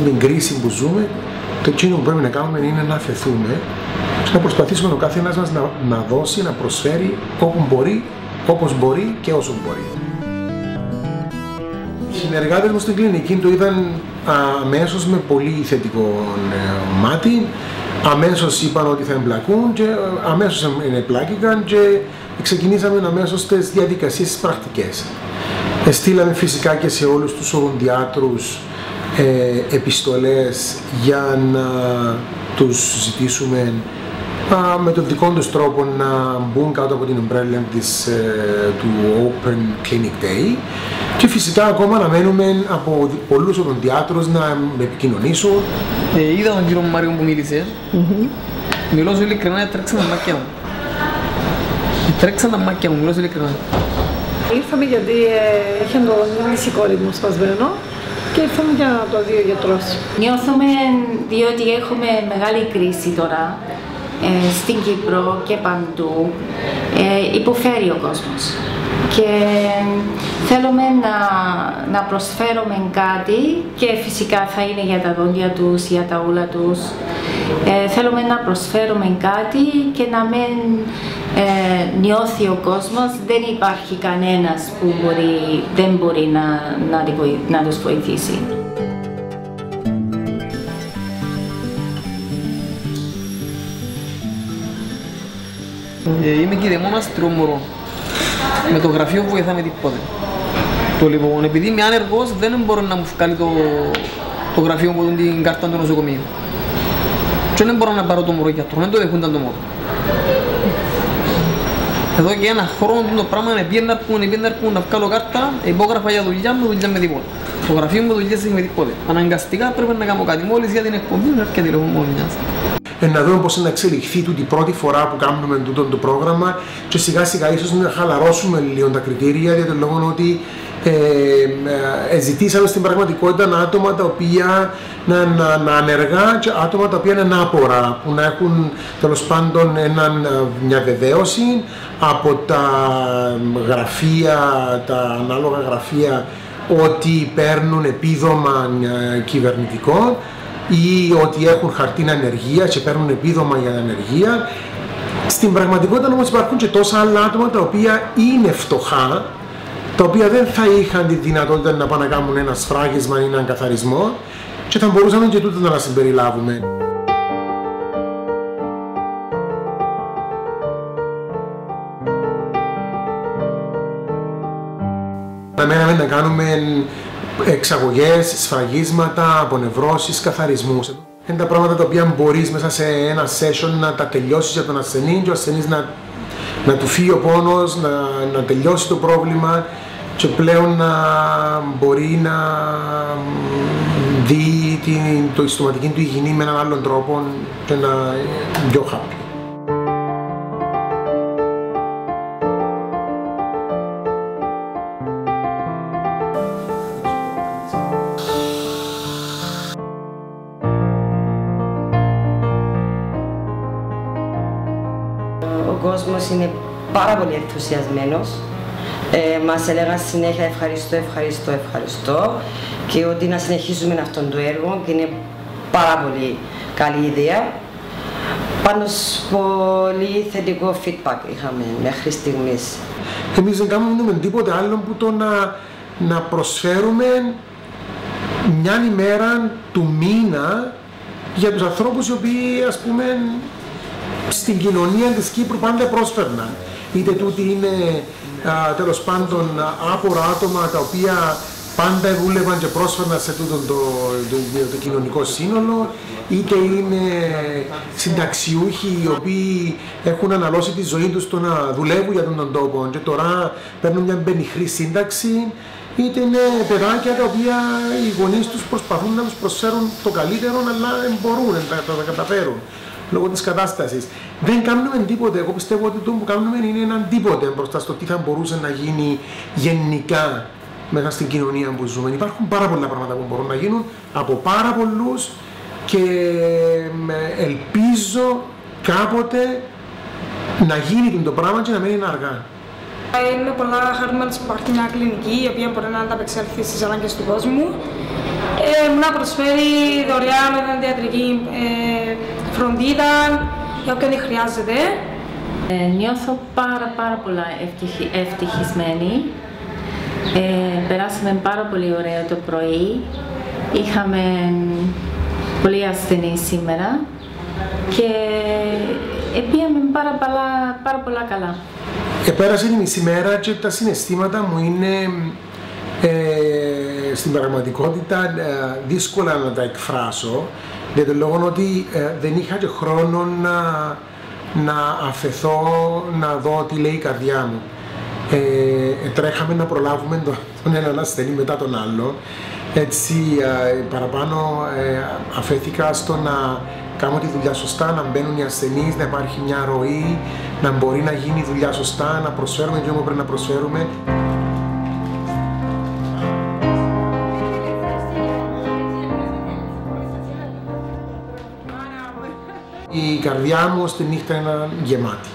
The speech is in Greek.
την κρίση που ζούμε, το εκείνο που πρέπει να κάνουμε είναι να αφαιθούμε και να προσπαθήσουμε ο καθένας μας να δώσει, να προσφέρει όπου μπορεί, όπως μπορεί και όσο μπορεί. Οι συνεργάτες μου στην κλινική το είδαν αμέσως με πολύ θετικό μάτι. Αμέσως είπαν ότι θα εμπλακούν και αμέσως εμπλάκηκαν και ξεκινήσαμε αμέσως τις διαδικασίες τις πρακτικές. Στείλαμε φυσικά και σε όλους τους οδοντιάτρους επιστολές για να τους ζητήσουμε με τον δικό τους τρόπο να μπουν κάτω από την ομπρέλα του Open Clinic Day και φυσικά ακόμα να μένουμε από πολλούς οδοντιάτρους να με επικοινωνήσουν. Είδα τον κύριο Μάριο που μίλησε. Μιλώ σου ειλικρινά, τρέξαν τα μάτια μου. Τρέξαν τα μάτια μου, μιλώ σου ειλικρινά. Ήρθαμε γιατί είχε το μισή κόρη μου σπασμένο και ήρθαμε για να το δει ο γιατρός. Νιώθουμε, διότι έχουμε μεγάλη κρίση τώρα στην Κύπρο και παντού, υποφέρει ο κόσμος και θέλουμε να προσφέρουμε κάτι και φυσικά θα είναι για τα δόντια τους, για τα ούλα τους. Θέλουμε να προσφέρουμε κάτι και να μην νιώθει ο κόσμος δεν υπάρχει κανένας που δεν μπορεί να τους βοηθήσει. Είμαι κηδεμόνας τριών με το γραφείο βοηθάμε τίποτε. Λοιπόν, επειδή είμαι άνεργος δεν μπορώ να μου βγάλει το γραφείο μου την κάρτα του νοσοκομείου. Και δεν μπορώ να πάρω το μωρό γιατρό, δεν το δεχούνταν το μωρό. Εδώ και ένα χρόνο το πράγμα είναι πιέναρκουν να βγάλω κάρτα, υπόγραφα για δουλειά με τίποτα. Το γραφείο μου δουλειές με τίποτε. Αναγκαστικά πρέπει να κάνω κάτι μόλις για την εκπομπή μου και τηλεφωνώ μιας. Να δούμε πώς να εξελιχθεί τούτη η πρώτη φορά που κάνουμε το πρόγραμμα και σιγά σιγά ίσως να χαλαρώσουμε λίγο τα κριτήρια για τον λόγο ότι ζητήσαμε στην πραγματικότητα άτομα τα οποία να ανεργά και άτομα τα οποία είναι ανάπορα, που να έχουν τέλος πάντων μια βεβαίωση από τα γραφεία, τα ανάλογα γραφεία ότι παίρνουν επίδομα κυβερνητικό ή ότι έχουν χαρτί ανεργία και παίρνουν επίδομα για ανεργία. Στην πραγματικότητα όμως υπάρχουν και τόσα άλλα άτομα τα οποία είναι φτωχά, τα οποία δεν θα είχαν τη δυνατότητα να πάνε να κάνουν ένα σφράγισμα ή έναν καθαρισμό και θα μπορούσαμε και τούτο να τα συμπεριλάβουμε. Μέναμε να κάνουμε εξαγωγές, σφραγίσματα, απονευρώσεις, καθαρισμούς. Είναι τα πράγματα τα οποία μπορείς μέσα σε ένα session να τα τελειώσεις για τον ασθενή και ο ασθενής να του φύγει ο πόνος, να τελειώσει το πρόβλημα και πλέον να μπορεί να δει τη στοματική του υγιεινή με έναν άλλον τρόπο και να είναι πιο happy. Ο κόσμος είναι πάρα πολύ ενθουσιασμένος. Μας έλεγαν συνέχεια ευχαριστώ και ότι να συνεχίσουμε αυτόν το έργο και είναι πάρα πολύ καλή ιδέα. Πάντως πολύ θετικό feedback είχαμε μέχρι στιγμής. Εμείς δεν κάνουμε τίποτε άλλο που το να προσφέρουμε μια ημέρα του μήνα για τους ανθρώπους οι οποίοι ας πούμε στην κοινωνία της Κύπρου πάντα πρόσφερναν. Είτε τούτοι είναι τέλος πάντων άπορα άτομα τα οποία πάντα δούλευαν και πρόσφερναν σε τούτο το κοινωνικό σύνολο, είτε είναι συνταξιούχοι οι οποίοι έχουν αναλώσει τη ζωή τους στο να δουλεύουν για τον τόπο και τώρα παίρνουν μια πενιχρή σύνταξη, είτε είναι παιδάκια τα οποία οι γονείς τους προσπαθούν να τους προσφέρουν το καλύτερο αλλά δεν μπορούν να τα καταφέρουν λόγω της κατάστασης. Δεν κάνουμε τίποτε. Εγώ πιστεύω ότι το που κάνουμε είναι έναν τίποτε μπροστά στο τι θα μπορούσε να γίνει γενικά μέσα στην κοινωνία που ζούμε. Υπάρχουν πάρα πολλά πράγματα που μπορούν να γίνουν από πάρα πολλούς και ελπίζω κάποτε να γίνει το πράγμα και να μην είναι αργά. Είναι πολλά χαρούμενος που υπάρχει μια κλινική η οποία μπορεί να ανταπεξέλθει στις ανάγκες του κόσμου να προσφέρει δωρεάν οδοντιατρική φροντίδα για όποιον τη χρειάζεται. Νιώθω πάρα πολλά ευτυχισμένη. Περάσαμε πάρα πολύ ωραία το πρωί. Είχαμε πολύ ασθενείς σήμερα και πήγαμε πάρα πολλά καλά. Πέρασε η μισή μέρα και τα συναισθήματα μου είναι στην πραγματικότητα δύσκολα να τα εκφράσω, για τον λόγο ότι δεν είχα και χρόνο να αφεθώ να δω τι λέει η καρδιά μου. Τρέχαμε να προλάβουμε τον έναν ασθενή μετά τον άλλο, έτσι παραπάνω αφέθηκα στο να κάνω τη δουλειά σωστά, να μπαίνουν οι ασθενείς, να υπάρχει μια ροή, να μπορεί να γίνει η δουλειά σωστά, να προσφέρουμε και όμως πρέπει να προσφέρουμε. Η καρδιά μου στη νύχτα είναι γεμάτη.